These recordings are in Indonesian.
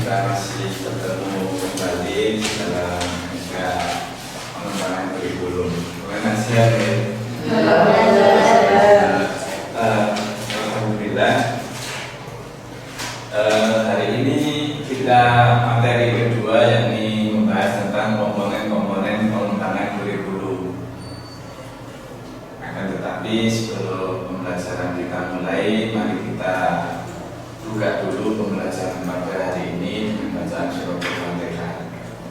kita masih bertemu kembali dalam pengembangan kurikulum. Terima kasih. Alhamdulillah. Hari ini kita materi kedua yakni membahas tentang komponen-komponen pengembangan kurikulum. Akan tetapi sebelum pembelajaran kita mulai, mari kita buka dulu pembelajaran pada hari ini dengan bacaan surah Al-Fatihah.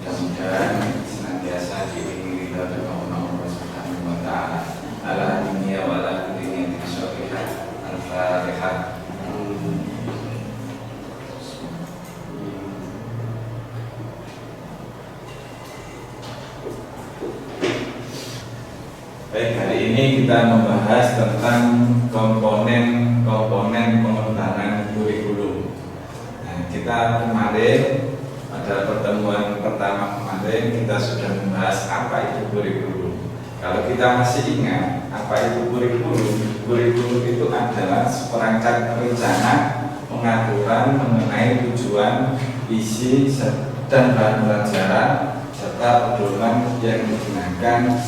Mudah-mudahan senantiasa diiringi ridha dan Allah Subhanahu wa taala. Ala dunia wa ala dunia sholihat. Al-Fatihah. Baik, hari ini kita membahas tentang komponen-komponen pengembangan kurikulum. Nah, kita kemarin pada pertemuan pertama kemarin kita sudah membahas apa itu kurikulum. Kalau kita masih ingat apa itu kurikulum, kurikulum itu adalah seperangkat rencana pengaturan mengenai tujuan, isi, dan bahan pelajaran serta pedoman yang digunakan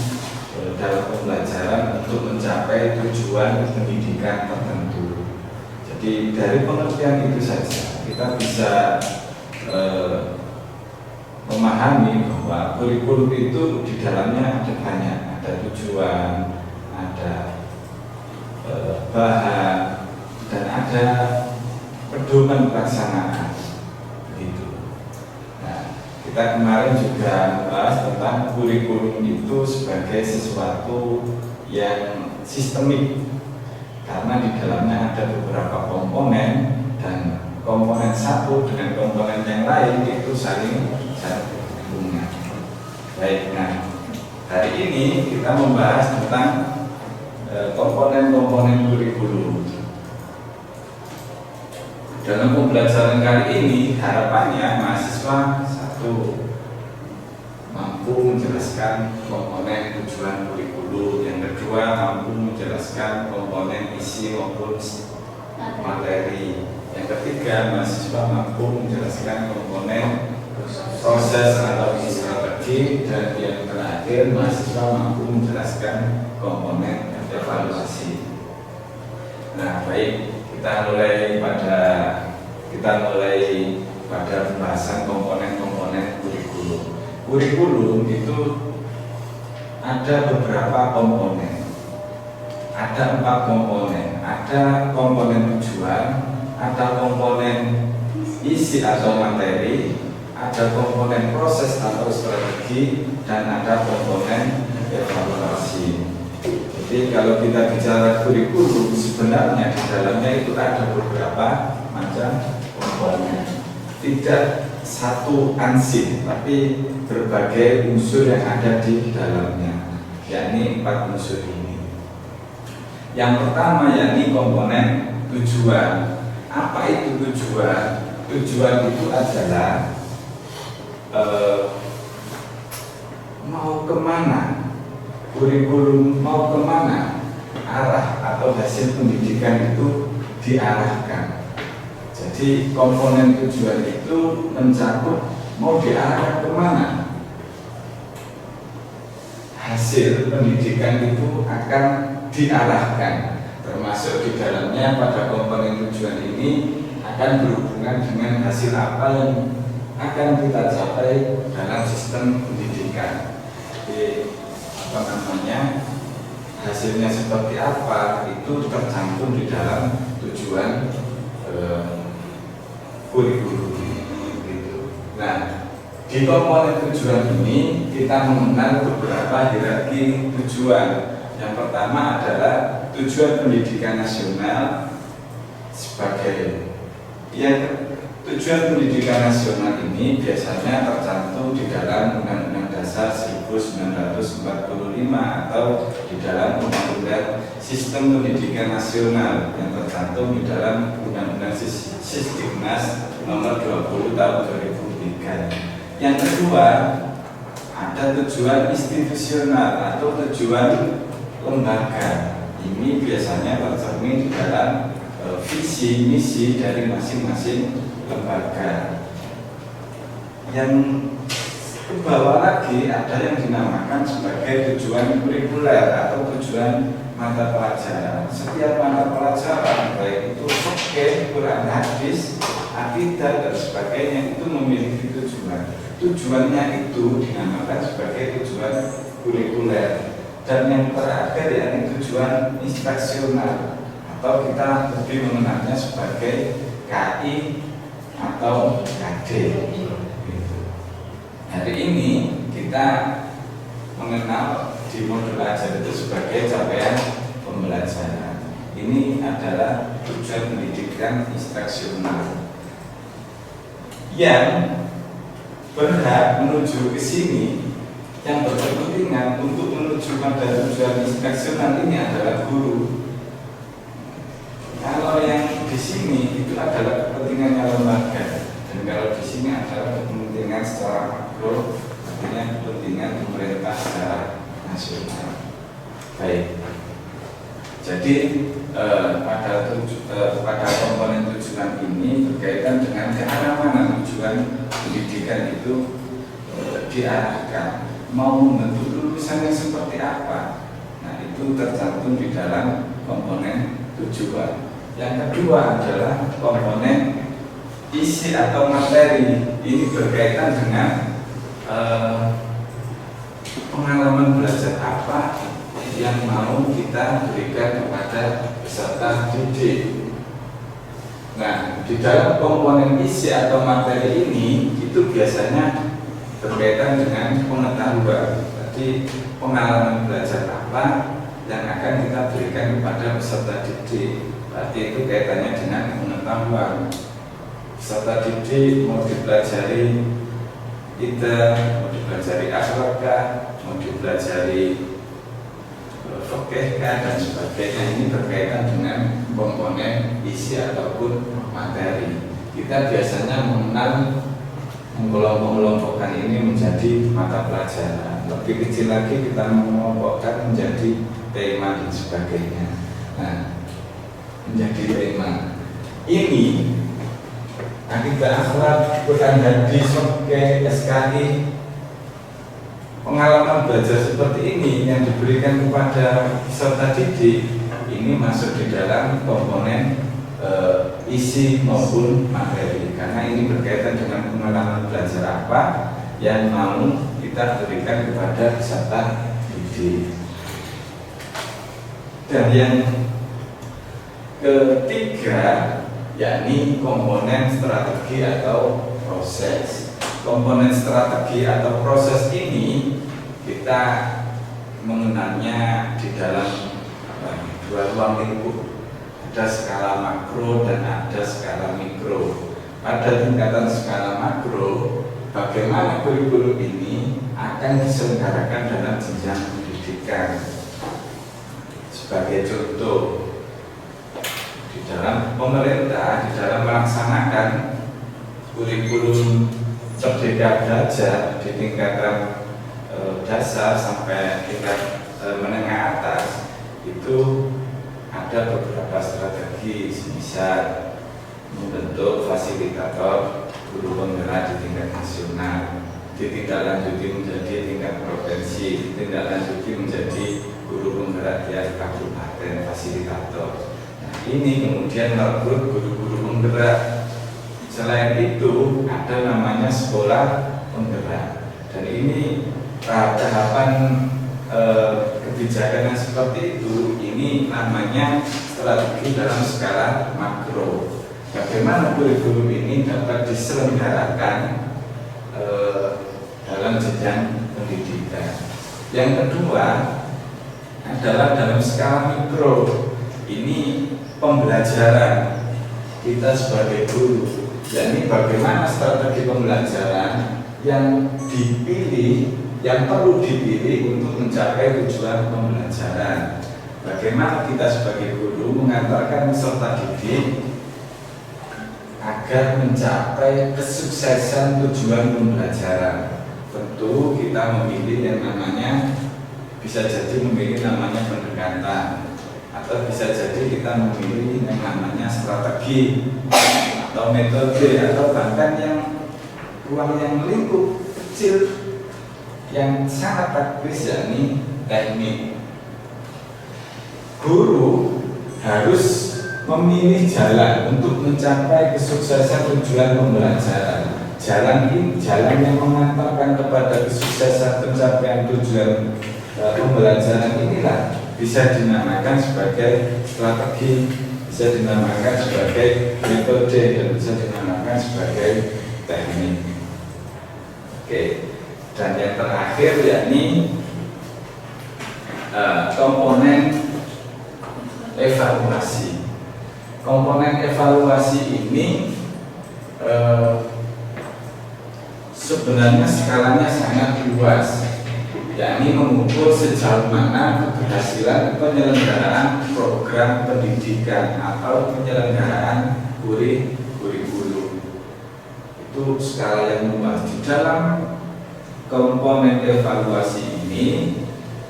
dalam pembelajaran untuk mencapai tujuan pendidikan tertentu. Jadi dari pengertian itu saja kita bisa memahami bahwa kurikulum itu di dalamnya ada banyak, ada tujuan, ada bahan, dan ada pedoman pelaksanaan. Kita kemarin juga membahas tentang kurikulum itu sebagai sesuatu yang sistemik karena di dalamnya ada beberapa komponen dan komponen satu dengan komponen yang lain itu saling berhubungan. Baik, nah hari ini kita membahas tentang komponen-komponen kurikulum. Dalam pembelajaran kali ini harapannya mahasiswa mampu menjelaskan komponen tujuan kurikulum, yang kedua mampu menjelaskan komponen isi maupun materi, yang ketiga mahasiswa mampu menjelaskan komponen proses atau strategi, dan yang terakhir mahasiswa mampu menjelaskan komponen evaluasi. Nah, baik, kita mulai pada pembahasan komponen-komponen kurikulum. Kurikulum itu ada beberapa komponen. Ada 4 komponen. Ada komponen tujuan, ada komponen isi atau materi, ada komponen proses atau strategi, dan ada komponen evaluasi. Jadi kalau kita bicara kurikulum, sebenarnya di dalamnya itu ada beberapa macam komponen. Tidak satu ansih, tapi berbagai unsur yang ada di dalamnya, yakni 4 unsur ini. Yang pertama yakni komponen tujuan. Apa itu tujuan? Tujuan itu adalah mau kemana, kurikulum mau kemana, arah atau hasil pendidikan itu diarahkan. Jadi komponen tujuan itu mencakup mau diarahkan kemana, hasil pendidikan itu akan diarahkan, termasuk di dalamnya pada komponen tujuan ini akan berhubungan dengan hasil apa yang akan kita capai dalam sistem pendidikan. Jadi hasilnya seperti apa itu tercantum di dalam tujuan kurikulum gitu. Nah, di komponen tujuan ini kita mengenal beberapa hierarki tujuan. Yang pertama adalah tujuan pendidikan nasional sebagai tujuan pendidikan nasional ini biasanya tercantum di dalam Undang-Undang Dasar 1945 atau di dalam Undang-Undang Sistem Pendidikan Nasional yang tercantum di dalam Undang-Undang Sisdiknas nomor 20 tahun 2003. Yang kedua, ada tujuan institusional atau tujuan lembaga. Ini biasanya tercermin di dalam visi misi dari masing-masing lembaga. yang ke bawah lagi ada yang dinamakan sebagai tujuan kurikuler atau tujuan mata pelajaran. Setiap mata pelajaran, baik itu fikih, Quran, hadis, akidah dan sebagainya, itu memiliki tujuan. Tujuannya itu dinamakan sebagai tujuan kurikuler. Dan yang terakhir yakni tujuan instruksional atau kita lebih mengenalnya sebagai KI atau KD. Hari ini kita mengenal di modul ajar itu sebagai capaian pembelajaran. Ini adalah tujuan pendidikan instruksional yang berhak menuju ke sini, yang berkepentingan untuk menuju pada tujuan instruksional ini adalah guru. Kalau yang di sini itu adalah kepentingannya lembaga, dan kalau di sini adalah kepentingan secara makro, artinya kepentingan pemerintah secara nasional. Baik. Jadi pada komponen tujuan ini berkaitan dengan ke arah mana tujuan pendidikan itu diarahkan, mau membentuk lulusan yang seperti apa. Nah, itu tercantum di dalam komponen tujuan. Yang kedua adalah komponen isi atau materi. Ini berkaitan dengan pengalaman belajar apa yang mau kita berikan kepada peserta didik. Nah, di dalam komponen isi atau materi ini itu biasanya berkaitan dengan pengetahuan. Jadi pengalaman belajar apa yang akan kita berikan kepada peserta didik. Berarti itu kaitannya dengan pengetahuan. Peserta didik mau dipelajari kita, mau dipelajari akhlak, mau dipelajari fikih dan sebagainya. Ini berkaitan dengan komponen isi ataupun materi. Kita biasanya mengenal mengelompok-kelompokkan ini menjadi mata pelajaran. Lebih kecil lagi kita mengelompokkan menjadi tema dan sebagainya. Nah, menjadi tema ini akibat akhlak, Quran, hadis, fikih, SKI. Pengalaman belajar seperti ini yang diberikan kepada peserta didik ini masuk di dalam komponen isi maupun materi, karena ini berkaitan dengan pengalaman belajar apa yang mau kita berikan kepada peserta didik. Dan yang ketiga yakni komponen strategi atau proses. Komponen strategi atau proses ini kita mengenalnya di dalam dua ruang lingkup. Ada skala makro dan ada skala mikro. Pada tingkatan skala makro, bagaimana kurikulum ini akan diselenggarakan dalam jenjang pendidikan. Sebagai contoh, di dalam pemerintah, di dalam melaksanakan kurikulum Merdeka Belajar di tingkatan dasar sampai tingkat menengah atas, itu ada beberapa strategi, misal membentuk fasilitator guru penggerak di tingkat nasional, ditindaklanjuti menjadi tingkat provinsi, ditindaklanjuti menjadi guru penggerak di kabupaten, fasilitator. Nah, ini kemudian merekrut guru-guru penggerak. Selain itu ada namanya sekolah penggerak, dan ini tahapan kebijakan yang seperti itu, ini namanya strategi dalam skala makro. Bagaimana kurikulum ini dapat diselenggarakan dalam jenjang pendidikan. Yang kedua adalah dalam skala mikro. Ini pembelajaran kita sebagai guru. Jadi bagaimana strategi pembelajaran yang dipilih, yang perlu dipilih untuk mencapai tujuan pembelajaran. Bagaimana kita sebagai guru mengantarkan peserta didik agar mencapai kesuksesan tujuan pembelajaran. Tentu kita memilih yang namanya, bisa jadi memilih namanya pendekatan, atau bisa jadi kita memilih yang namanya strategi atau metode, atau bahkan yang ruang yang lingkup kecil yang sangat taktis, yakni teknik. Guru harus memilih jalan untuk mencapai kesuksesan tujuan pembelajaran. Jalan yang mengantarkan kepada kesuksesan pencapaian tujuan pembelajaran inilah bisa dinamakan sebagai strategi, bisa dinamakan sebagai metode, dan bisa dinamakan sebagai teknik. Oke, dan yang terakhir yakni komponen evaluasi. Komponen evaluasi ini sebenarnya skalanya sangat luas, yakni mengukur sejauh mana keberhasilan penyelenggaraan program pendidikan atau penyelenggaraan kurikulum. Itu skala yang luas. Di dalam komponen evaluasi ini,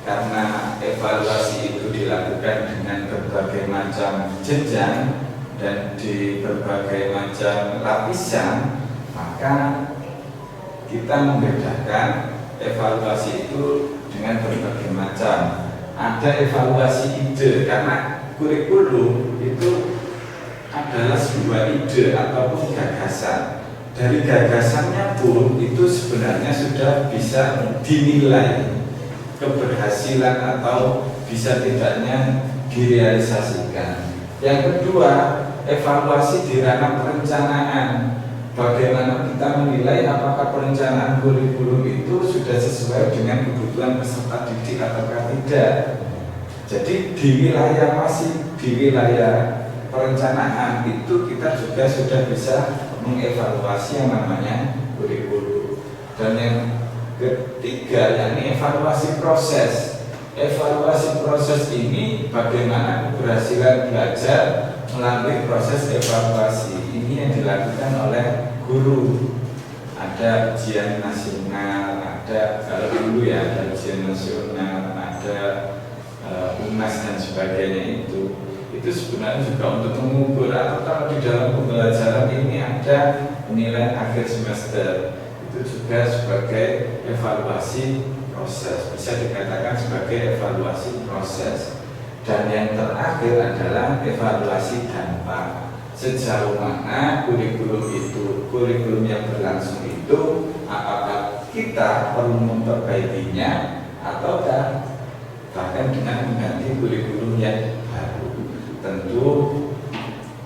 karena evaluasi itu dilakukan dengan berbagai macam jenjang dan di berbagai macam lapisan, maka kita membedakan evaluasi itu dengan berbagai macam. Ada evaluasi ide, karena kurikulum itu adalah sebuah ide ataupun gagasan. Dari gagasannya pun itu sebenarnya sudah bisa dinilai keberhasilan atau bisa tidaknya direalisasikan. Yang kedua, evaluasi di ranah perencanaan. Bagaimana kita menilai apakah perencanaan kurikulum itu sudah sesuai dengan kebutuhan peserta didik ataukah tidak. Jadi di wilayah perencanaan itu kita juga sudah bisa mengevaluasi yang namanya kurikulum. Dan yang ketiga, yakni evaluasi proses. Evaluasi proses ini bagaimana keberhasilan belajar melalui proses evaluasi. Ini yang dilakukan oleh guru. Ada ujian nasional, ada kalau dulu ya ada ujian nasional, ada UNAS dan sebagainya itu sebenarnya juga untuk mengukur, atau kalau di dalam pembelajaran ini ada penilaian akhir semester, itu juga sebagai evaluasi proses, bisa dikatakan sebagai evaluasi proses. Dan yang terakhir adalah evaluasi dampak. Sejauh mana kurikulum yang berlangsung itu, apakah kita perlu memperbaikinya ataukah bahkan dengan mengganti kurikulum yang baru. Tentu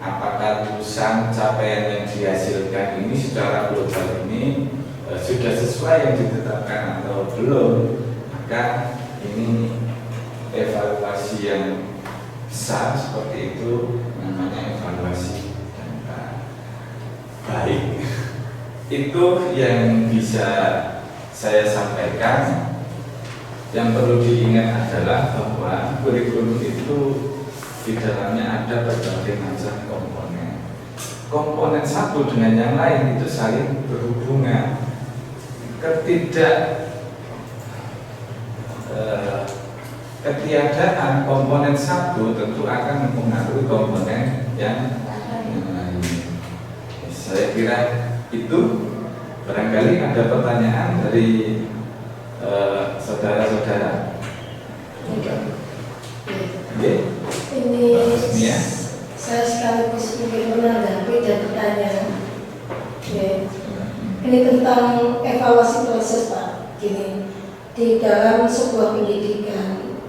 apakah lulusan capaian yang dihasilkan ini secara global ini sudah sesuai yang ditetapkan atau belum, maka ini evaluasi yang besar seperti itu namanya evaluasi dampak. Baik, itu yang bisa saya sampaikan. Yang perlu diingat adalah bahwa kurikulum itu di dalamnya ada berbagai macam komponen. Komponen satu dengan yang lain itu saling berhubungan. Ketiadaan komponen satu tentu akan mempengaruhi komponen yang lain. Saya kira itu. Barangkali ada pertanyaan dari saudara-saudara. Ini saya sekaligus ingin menanggapi dan bertanya. Ini tentang evaluasi proses, Pak. Gini, di dalam sebuah pendidikan,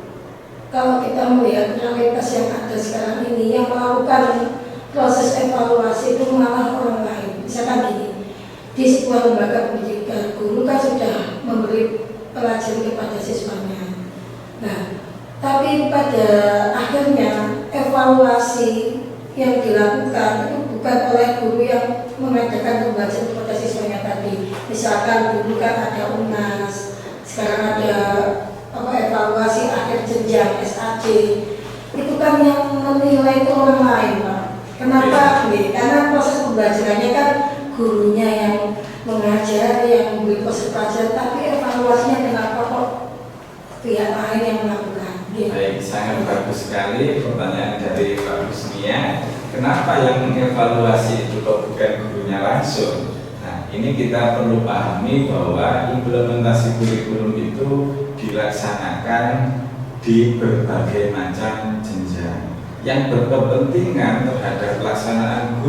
kalau kita melihat realitas yang ada sekarang ini, yang melakukan proses evaluasi itu malah orang lain. Misalkan gini, di sebuah lembaga pendidikan, guru kan sudah memberi pelajaran kepada siswanya. Nah, tapi pada akhirnya evaluasi yang dilakukan itu bukan oleh guru yang mengadakan pembelajaran kepada siswanya tadi. Misalkan dulu kan ada UNAS, sekarang ada evaluasi akhir jenjang SAJ. Itu kan yang menilai itu orang lain, Pak. Kenapa? Karena proses pembelajarannya kan gurunya yang mengajar, yang memberi proses pelajaran, tapi evaluasinya kenapa kok pihak lain yang melakukan? Baik, sangat bagus sekali pertanyaan dari Pak Husnia. Kenapa yang mengevaluasi itu kok bukan gurunya langsung? Nah, ini kita perlu pahami bahwa implementasi kurikulum itu dilaksanakan di berbagai macam jenjang. Yang berkepentingan terhadap pelaksanaan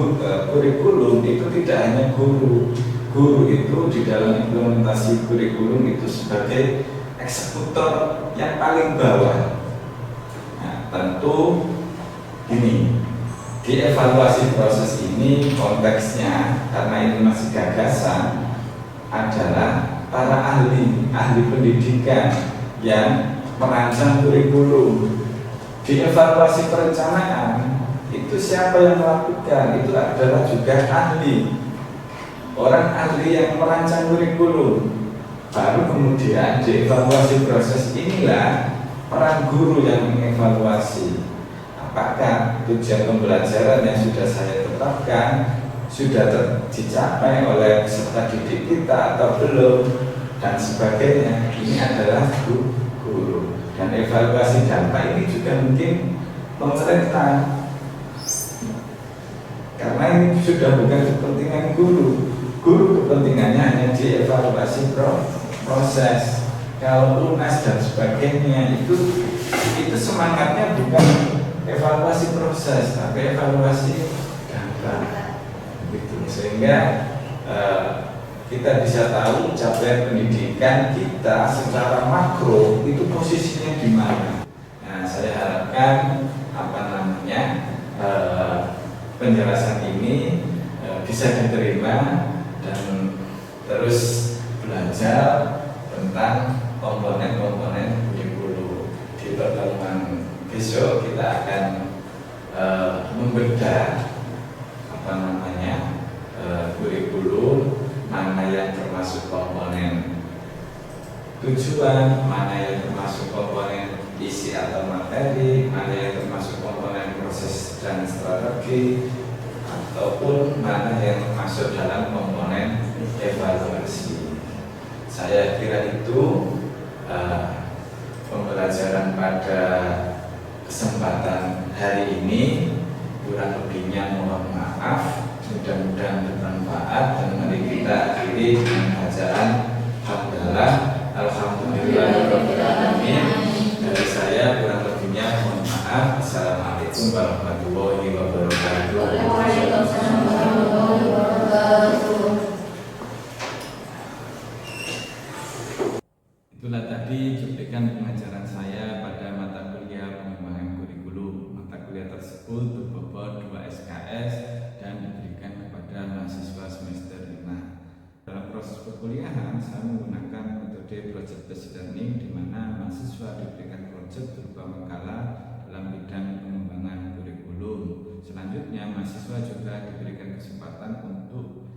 kurikulum itu tidak hanya guru. Guru itu di dalam implementasi kurikulum itu sebagai eksekutor yang paling bawah. Nah, tentu ini di evaluasi proses ini konteksnya, karena ini masih gagasan, adalah para ahli pendidikan yang merancang kurikulum. Di evaluasi perencanaan itu siapa yang melakukan? Itu adalah juga ahli, orang ahli yang merancang kurikulum. Baru kemudian di evaluasi proses inilah peran guru yang mengevaluasi apakah tujuan pembelajaran yang sudah saya tetapkan sudah dicapai oleh peserta didik kita atau belum, dan sebagainya. Ini adalah guru. Dan evaluasi dampak ini juga mungkin pemerintah, karena ini sudah bukan kepentingan guru. Guru kepentingannya hanya di evaluasi proses. Kalau lunas dan sebagainya itu semangatnya bukan evaluasi proses, tapi evaluasi dampak. Gitu. Sehingga kita bisa tahu capaian pendidikan kita secara makro itu posisinya di mana. Nah, saya harapkan penjelasan ini bisa diterima dan terus belajar tentang komponen-komponen kurikulum. Di pertemuan besok kita akan membedah kurikulum, mana yang termasuk komponen tujuan, mana yang termasuk komponen isi atau materi, mana yang termasuk komponen proses dan strategi, ataupun mana yang masuk dalam komponen evaluasi. Saya kira itu pembelajaran pada kesempatan hari ini. Kurang lebihnya mohon maaf. Mudah-mudahan bermanfaat, dan mari kita akhiri dengan bacaan hamdalah alhamdulillahirabbil alamin. Dari saya kurang lebihnya mohon maaf. Assalamualaikum warahmatullahi wabarakatuh. Waalaikumsalam warahmatullahi wabarakatuh. Itulah tadi cuplikan pengajaran saya pada mata kuliah pengembangan kurikulum. Mata kuliah tersebut berbobot 2 SKS dan diberikan kepada mahasiswa semester 5. Dalam proses perkuliahan, saya menggunakan metode project based learning, di mana mahasiswa diberikan proyek berupa makalah dalam bidang pengembangan kurikulum. Selanjutnya, mahasiswa juga diberikan kesempatan untuk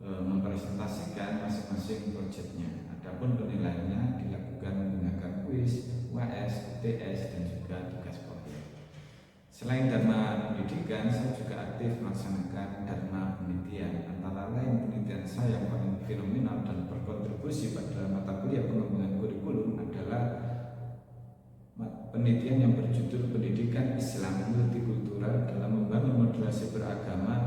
mempresentasikan masing-masing proyeknya. Adapun penilaiannya dilakukan menggunakan kuis, UAS, UTS, dan juga tugas proyek. Selain dharma pendidikan, saya juga aktif melaksanakan dharma penelitian. Antara lain penelitian saya yang paling fenomenal dan berkontribusi pada mata kuliah pengembangan kurikulum adalah penelitian yang berjudul Pendidikan Islam Multikultural dalam Membangun Moderasi Beragama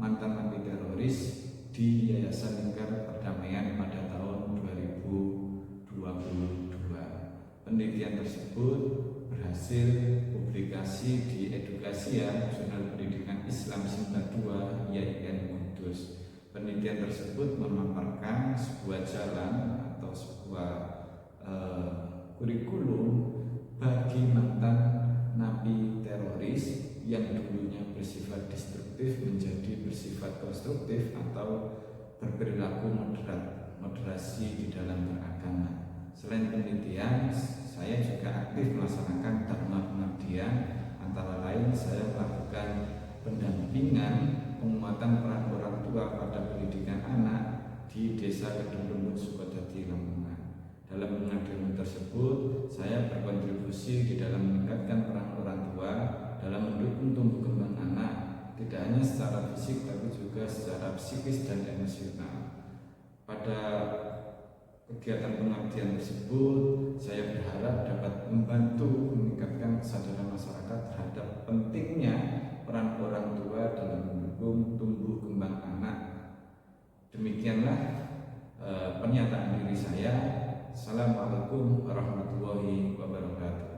Mantan Napi Teroris di Yayasan Lingkar Perdamaian pada tahun 2022. Penelitian tersebut berhasil publikasi di Edukasia, Jurnal Pendidikan Islam Sinta 2 YIN Kudus. Penelitian tersebut memaparkan sebuah jalan atau sebuah kurikulum bagi mantan napi teroris yang dulunya bersifat destruktif menjadi bersifat konstruktif atau berperilaku moderasi di dalam beragama. Selain penelitian, saya juga aktif melaksanakan dharma pengabdian. Antara lain, saya melakukan pendampingan penguatan peran orang tua pada pendidikan anak di Desa Kedung Lembut, Sukodadi, Lamongan. Dalam pengabdian tersebut, saya berkontribusi di dalam meningkatkan peran orang tua dalam mendukung tumbuh kembang anak, tidak hanya secara fisik tapi juga secara psikis dan emosional. Pada kegiatan pengabdian tersebut, saya berharap dapat membantu meningkatkan kesadaran masyarakat terhadap pentingnya peran orang tua dalam mendukung tumbuh kembang anak. Demikian Demikianlah pernyataan diri saya. Assalamualaikum warahmatullahi wabarakatuh.